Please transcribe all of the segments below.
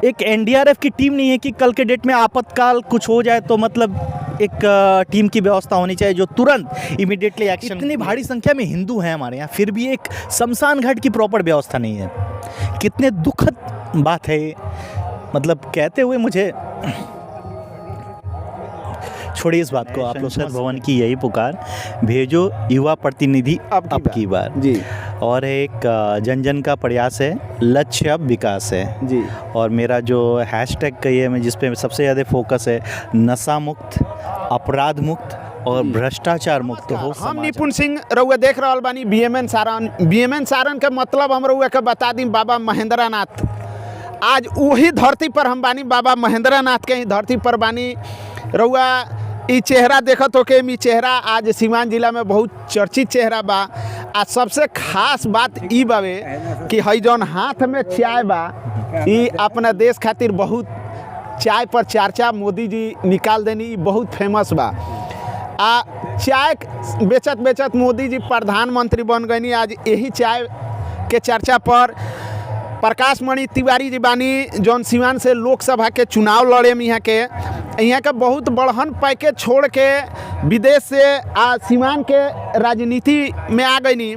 एक एनडीआरएफ की टीम नहीं है कि कल के डेट में आपातकाल कुछ हो जाए तो मतलब एक टीम की व्यवस्था होनी चाहिए जो तुरंत इमीडिएटली एक्शन। इतनी भारी संख्या में हिंदू हैं हमारे यहाँ, फिर भी एक शमशान घाट की प्रॉपर व्यवस्था नहीं है। कितने दुखद बात है ये। मतलब कहते हुए मुझे छोड़िए इस बात को, आप लोग संसद भवन की यही पुकार, भेजो युवा प्रतिनिधि अब की बार जी। और एक जन जन का प्रयास है, लक्ष्य अब विकास है जी। और मेरा जो हैशटैग कही है मैं जिस पे सबसे ज़्यादा फोकस है, नशा मुक्त, अपराध मुक्त और भ्रष्टाचार मुक्त हो। हम निपुण सिंह रउआ देख रहल बानी बीएमएन सारण। बीएमएन सारण के मतलब हम रउआ के बता दी बाबा महेंद्रनाथ। आज वही धरती पर हम बानी, बाबा महेंद्रनाथ के ही धरती पर बानी। रउआ ई चेहरा देखत हो के ई चेहरा आज सीवान जिला में बहुत चर्चित चेहरा बा। आ सबसे खास बात ई बावे कि हई जौन हाथ में चाय बा ई अपना देश खातिर बहुत चाय पर चर्चा मोदी जी निकाल देनी, ई बहुत फेमस बा। आ चाय बेचत बेचत मोदी जी प्रधानमंत्री बन गई। आज यही चाय के चर्चा पर प्रकाश मणि तिवारी जी बानी जौन सीवान से लोकसभा के चुनाव लड़े में यहाँ के बहुत बड़हन पैकेज छोड़ के विदेश से आ सीवान के राजनीति में आ गई।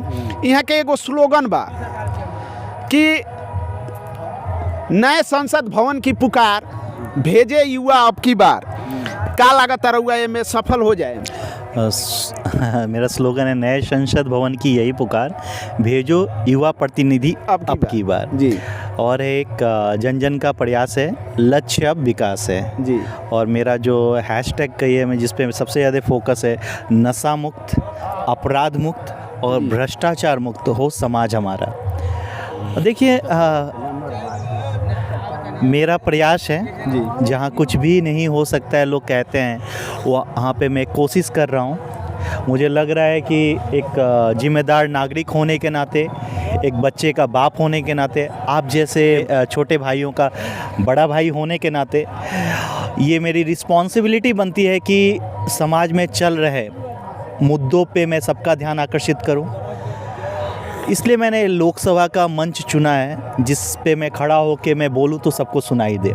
यहाँ के एगो स्लोगन बा कि नए संसद भवन की पुकार, भेजे युवा अब की बार। का लागत रहुआ ये में सफल हो जाए? मेरा स्लोगन है, नए संसद भवन की यही पुकार, भेजो युवा प्रतिनिधि अब की बार जी। और एक जन जन का प्रयास है, लक्ष्य अब विकास है जी। और मेरा जो हैशटैग कही है मैं जिस पे सबसे ज़्यादा फोकस है, नशा मुक्त, अपराध मुक्त और भ्रष्टाचार मुक्त हो समाज हमारा। देखिए मेरा प्रयास है जी, जहाँ कुछ भी नहीं हो सकता है लोग कहते हैं, वहाँ पे मैं कोशिश कर रहा हूँ। मुझे लग रहा है कि एक जिम्मेदार नागरिक होने के नाते, एक बच्चे का बाप होने के नाते, आप जैसे छोटे भाइयों का बड़ा भाई होने के नाते ये मेरी रिस्पॉन्सिबिलिटी बनती है कि समाज में चल रहे मुद्दों पे मैं सबका ध्यान आकर्षित करूं। इसलिए मैंने लोकसभा का मंच चुना है जिस पे मैं खड़ा होकर मैं बोलूं तो सबको सुनाई दे।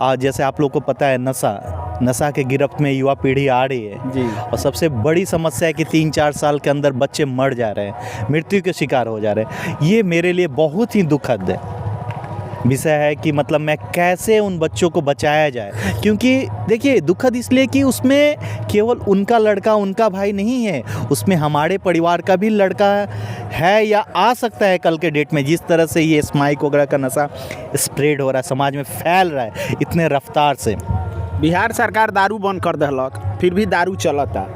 आज जैसे आप लोग को पता है नशा के गिरफ्त में युवा पीढ़ी आ रही है जी। और सबसे बड़ी समस्या है कि 3-4 साल के अंदर बच्चे मर जा रहे हैं, मृत्यु के शिकार हो जा रहे हैं। ये मेरे लिए बहुत ही दुखद है विषय है कि मतलब मैं कैसे उन बच्चों को बचाया जाए। क्योंकि देखिए दुखद इसलिए कि उसमें केवल उनका लड़का, उनका भाई नहीं है, उसमें हमारे परिवार का भी लड़का है या आ सकता है कल के डेट में। जिस तरह से ये स्माइक वगैरह का नशा स्प्रेड हो रहा है, समाज में फैल रहा है इतने रफ्तार से। बिहार सरकार दारू बंद कर देलक, फिर भी दारू चलता।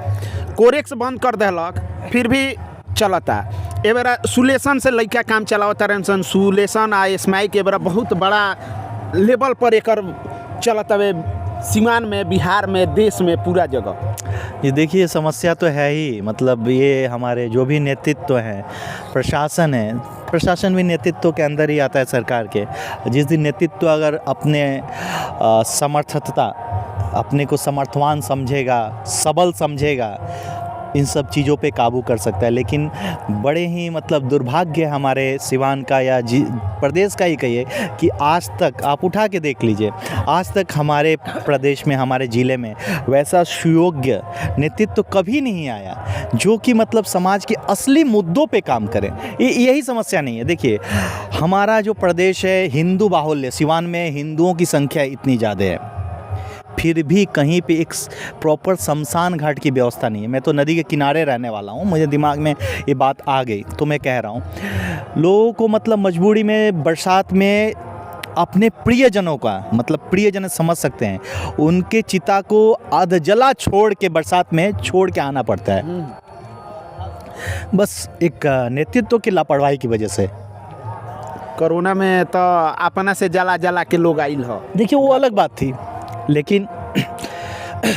कोरेक्स बंद कर देलक, फिर भी चलता। ए बेरा सुलेशन से लइका काम चलावता रहन। सुलेशन आ स्माइक ए बेरा बहुत बड़ा लेवल पर एकर चलता है सीमान में, बिहार में, देश में, पूरा जगह। ये देखिए समस्या तो है ही। मतलब ये हमारे जो भी नेतृत्व हैं, प्रशासन है, प्रशासन भी नेतृत्व के अंदर ही आता है सरकार के। जिस दिन नेतृत्व अगर अपने समर्थता, अपने को समर्थवान समझेगा, सबल समझेगा, इन सब चीज़ों पे काबू कर सकता है। लेकिन बड़े ही मतलब दुर्भाग्य हमारे सिवान का या प्रदेश का ही कहिए कि आज तक आप उठा के देख लीजिए, आज तक हमारे प्रदेश में, हमारे ज़िले में वैसा सुयोग्य नेतृत्व कभी नहीं आया जो कि मतलब समाज के असली मुद्दों पे काम करें। यही समस्या नहीं है। देखिए हमारा जो प्रदेश है हिंदू बाहुल्य, सिवान में हिंदुओं की संख्या इतनी ज़्यादा है, फिर भी कहीं पे एक प्रॉपर शमशान घाट की व्यवस्था नहीं है। मैं तो नदी के किनारे रहने वाला हूँ, मुझे दिमाग में ये बात आ गई तो मैं कह रहा हूँ। लोगों को मतलब मजबूरी में बरसात में अपने प्रियजनों का, मतलब प्रियजन समझ सकते हैं, उनके चिता को अधजला छोड़ के बरसात में छोड़ के आना पड़ता है, बस एक नेतृत्व की लापरवाही की वजह से। कोरोना में तो अपना से जला जला के लोग आइल हो। देखिए वो अलग बात थी, लेकिन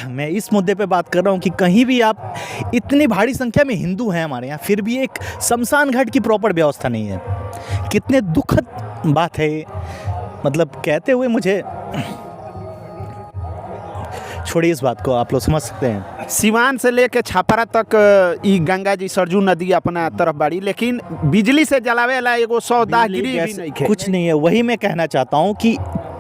मैं इस मुद्दे पे बात कर रहा हूँ कि कहीं भी आप, इतनी भारी संख्या में हिंदू हैं हमारे यहाँ, फिर भी एक शमशान घाट की प्रॉपर व्यवस्था नहीं है। कितने दुखद बात है ये। मतलब कहते हुए मुझे छोड़िए इस बात को, आप लोग समझ सकते हैं। सिवान से लेके छापरा तक ई गंगा जी, सरजू नदी अपना तरफ बाड़ी, लेकिन बिजली से जलावे ला एगो 110 गिरी भी नहीं है। कुछ नहीं है। वही मैं कहना चाहता हूँ कि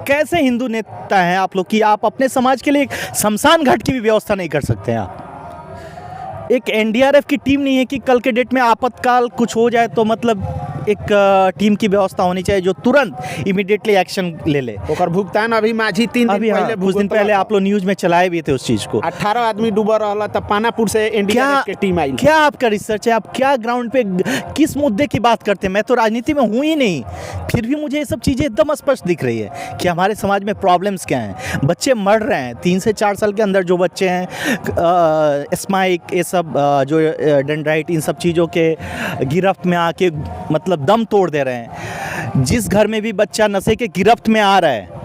कैसे हिंदू नेता हैं आप लोग कि आप अपने समाज के लिए एक शमशान घाट की भी व्यवस्था नहीं कर सकते हैं आप? एक एनडीआरएफ की टीम नहीं है कि कल के डेट में आपातकाल कुछ हो जाए तो मतलब एक टीम की व्यवस्था होनी चाहिए जो तुरंत इमीडिएटली एक्शन ले ले। ओकर भुगतान अभी माझी 3 दिन अभी हाँ, पहले कुछ दिन पहले आप लोग न्यूज़ में चलाए भी थे उस चीज़ को। 18 आदमी डूबा रहा तब पानापुर से एनडीआरएफ की टीम आई। क्या आपका रिसर्च है? आप क्या ग्राउंड पे किस मुद्दे की बात करते हैं? मैं तो राजनीति में हूँ ही नहीं, फिर भी मुझे ये सब चीज़ें एकदम स्पष्ट दिख रही है कि हमारे समाज में प्रॉब्लम्स क्या हैं। बच्चे मर रहे हैं, 3 से 4 साल के अंदर जो बच्चे हैं स्माइक ये सब जो डेंड्राइट इन सब चीज़ों के गिरफ्त में आके मतलब दम तोड़ दे रहे हैं। जिस घर में भी बच्चा नशे के गिरफ्त में आ रहा है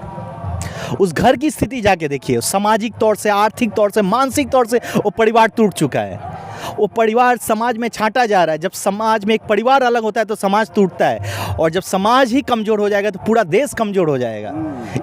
उस घर की स्थिति जाके देखिए, सामाजिक तौर से, आर्थिक तौर से, मानसिक तौर से वो परिवार टूट चुका है। वो परिवार समाज में छांटा जा रहा है। जब समाज में एक परिवार अलग होता है तो समाज टूटता है, और जब समाज ही कमज़ोर हो जाएगा तो पूरा देश कमज़ोर हो जाएगा।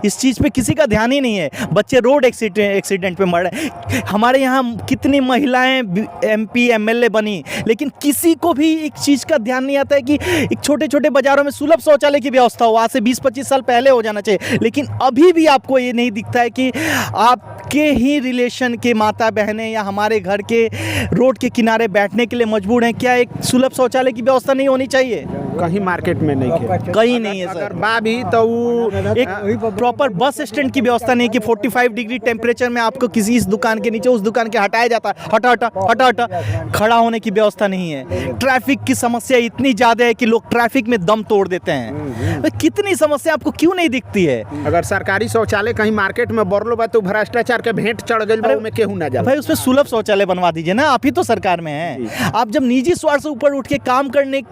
इस चीज़ पे किसी का ध्यान ही नहीं है। बच्चे रोड एक्सीडेंट पे मर रहे हैं। हमारे यहाँ कितनी महिलाएं एमपी एमएलए बनी, लेकिन किसी को भी एक चीज़ का ध्यान नहीं आता है कि एक छोटे छोटे बाज़ारों में सुलभ शौचालय की व्यवस्था हो। आज से 20-25 साल पहले हो जाना चाहिए, लेकिन अभी भी आपको ये नहीं दिखता है कि आपके ही रिलेशन के माता बहनें या हमारे घर के रोड के किनारे बैठने के लिए मजबूर हैं। क्या एक सुलभ शौचालय की व्यवस्था नहीं होनी चाहिए? कहीं मार्केट में नहीं है, कहीं नहीं है सर। बा भी तो वो एक प्रॉपर बस स्टैंड की व्यवस्था नहीं कि 45 डिग्री टेम्परेचर में आपको किसी इस दुकान के नीचे उस दुकान के हटाया जाता है। हटा हटा हटा हटा खड़ा होने की व्यवस्था नहीं है। ट्रैफिक की समस्या इतनी ज़्यादा है कि लोग ट्रैफिक में दम तोड़ देते हैं। तो कितनी समस्या आपको क्यों नहीं दिखती है? अगर सरकारी शौचालय कहीं मार्केट में बरलो बा तो भ्रष्टाचार के भेंट चढ़ गई में केहू ना जाए। भाई उसमें सुलभ शौचालय बनवा दीजिए ना, आप ही तो सरकार में हैं। आप जब निजी स्वार्थ से ऊपर उठ के काम करने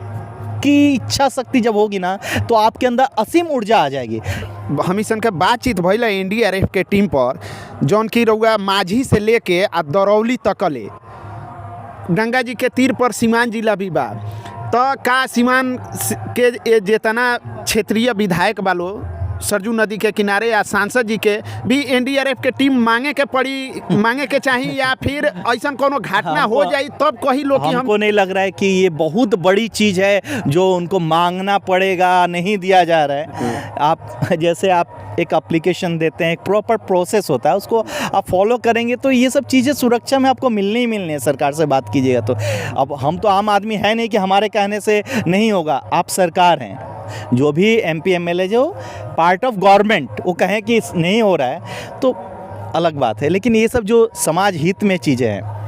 की इच्छा शक्ति जब होगी ना तो आपके अंदर असीम ऊर्जा आ जाएगी। हम सन के बातचीत भइल एनडीआरएफ के टीम पर, जौन की रउआ माझी से लेके आ दरौली तकले गंगा जी के तीर पर सीमान जिला भी बा। तो का सीमान के जितना क्षेत्रीय विधायक बालो सरजू नदी के किनारे या सांसद जी के भी एनडीआरएफ के टीम मांगे के चाहिए, या फिर ऐसा कोनो घटना हो जाए तब कही लोग कि हमको नहीं लग रहा है कि ये बहुत बड़ी चीज़ है जो उनको मांगना पड़ेगा, नहीं दिया जा रहा है। आप जैसे आप एक एप्लीकेशन देते हैं, एक प्रॉपर प्रोसेस होता है, उसको आप फॉलो करेंगे तो ये सब चीज़ें सुरक्षा में आपको मिलनी ही मिलनी है। सरकार से बात कीजिएगा तो अब हम तो आम आदमी है नहीं कि हमारे कहने से नहीं होगा। आप सरकार हैं, जो भी एमपी एमएलए जो पार्ट ऑफ गवर्नमेंट वो कहें कि नहीं हो रहा है तो अलग बात है, लेकिन ये सब जो समाज हित में चीज़ें हैं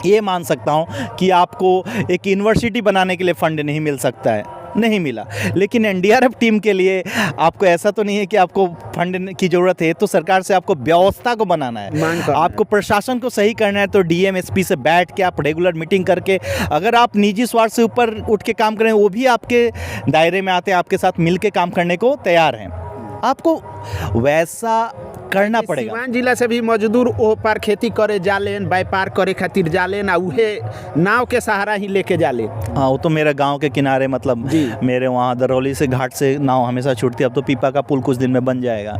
ये मान सकता हूँ कि आपको एक यूनिवर्सिटी बनाने के लिए फंड नहीं मिल सकता है, नहीं मिला, लेकिन एनडीआरएफ टीम के लिए आपको ऐसा तो नहीं है कि आपको फंड की ज़रूरत है तो सरकार से आपको व्यवस्था को बनाना है, आपको प्रशासन को सही करना है तो डीएम एसपी से बैठ के आप रेगुलर मीटिंग करके, अगर आप निजी स्वार्थ से ऊपर उठ के काम करें वो भी आपके दायरे में आते हैं, आपके साथ मिल के काम करने को तैयार हैं। आपको वैसा करना पड़ेगा। सीवान जिला से भी मजदूर ओ पार खेती करे जालेन, व्यापार करे खातिर जालेन, आ उहे नाव के सहारा ही लेके जाले। हाँ, वो तो मेरे गांव के किनारे मतलब मेरे वहाँ दरौली से घाट से नाव हमेशा छूटती है। अब तो पीपा का पुल कुछ दिन में बन जाएगा।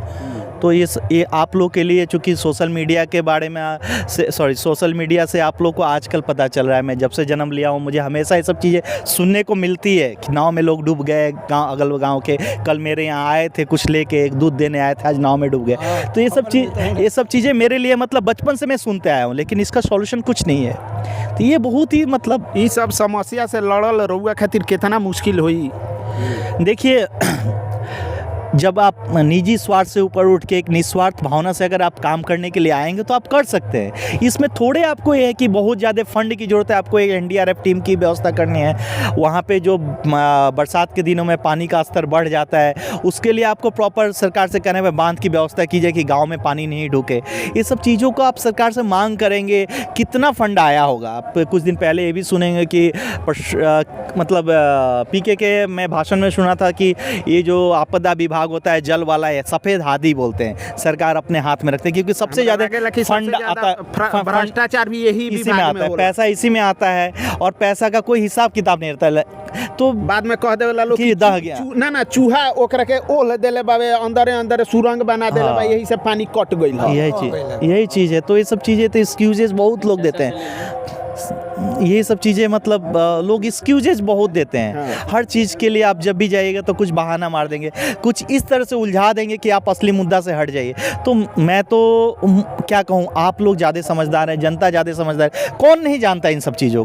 तो ये आप लोग के लिए चूँकि सोशल मीडिया के बारे में सोशल मीडिया से आप लोग को आजकल पता चल रहा है। मैं जब से जन्म लिया हूँ मुझे हमेशा ये सब चीज़ें सुनने को मिलती है कि नाव में लोग डूब गए, गाँव अगल गाँव के। कल मेरे यहाँ आए थे कुछ लेके, एक दूध देने आए थे, आज नाव में डूब गए। तो ये सब चीज़ें मेरे लिए मतलब बचपन से मैं सुनते आया हूँ, लेकिन इसका सॉल्यूशन कुछ नहीं है। तो ये बहुत ही मतलब ये सब समस्या से लड़ल रउआ खातिर कितना मुश्किल हुई। देखिए, जब आप निजी स्वार्थ से ऊपर उठ के एक निस्वार्थ भावना से अगर आप काम करने के लिए आएंगे तो आप कर सकते हैं। इसमें थोड़े आपको ये है कि बहुत ज़्यादा फंड की ज़रूरत है, आपको एक एनडीआरएफ टीम की व्यवस्था करनी है। वहाँ पे जो बरसात के दिनों में पानी का स्तर बढ़ जाता है उसके लिए आपको प्रॉपर सरकार से कहने में बांध की व्यवस्था कीजिए कि गाँव में पानी नहीं ढुके। ये सब चीज़ों को आप सरकार से मांग करेंगे। कितना फंड आया होगा? आप कुछ दिन पहले ये भी सुनेंगे कि मतलब पीके के मैं भाषण में सुना था कि ये जो आपदा विभाग होता है जल वाला है, सफ़ेद हाथी बोलते हैं, सरकार अपने हाथ में रखते हैं क्योंकि सबसे ज़्यादा फंड आता है। भ्रष्टाचार भी यही इसी में आता है, पैसा इसी में आता है और पैसा का कोई हिसाब किताब नहीं रहता। तो बाद में कह देवे लोग कि दह गया ना चूहा ओकरा के ओल देले बाबे, अंदर सुरंग बना देले बा, यही से पानी कट गइल। यही चीज़ है। तो ये सब चीज़ें तो एक्सक्यूजेस बहुत लोग देते हैं। ये सब चीज़ें मतलब लोग एक्सक्यूजेज बहुत देते हैं। हर चीज़ के लिए आप जब भी जाइएगा तो कुछ बहाना मार देंगे, कुछ इस तरह से उलझा देंगे कि आप असली मुद्दा से हट जाइए। तो मैं तो क्या कहूँ, आप लोग ज़्यादा समझदार हैं, जनता ज़्यादा समझदार है। कौन नहीं जानता इन सब चीज़ों को?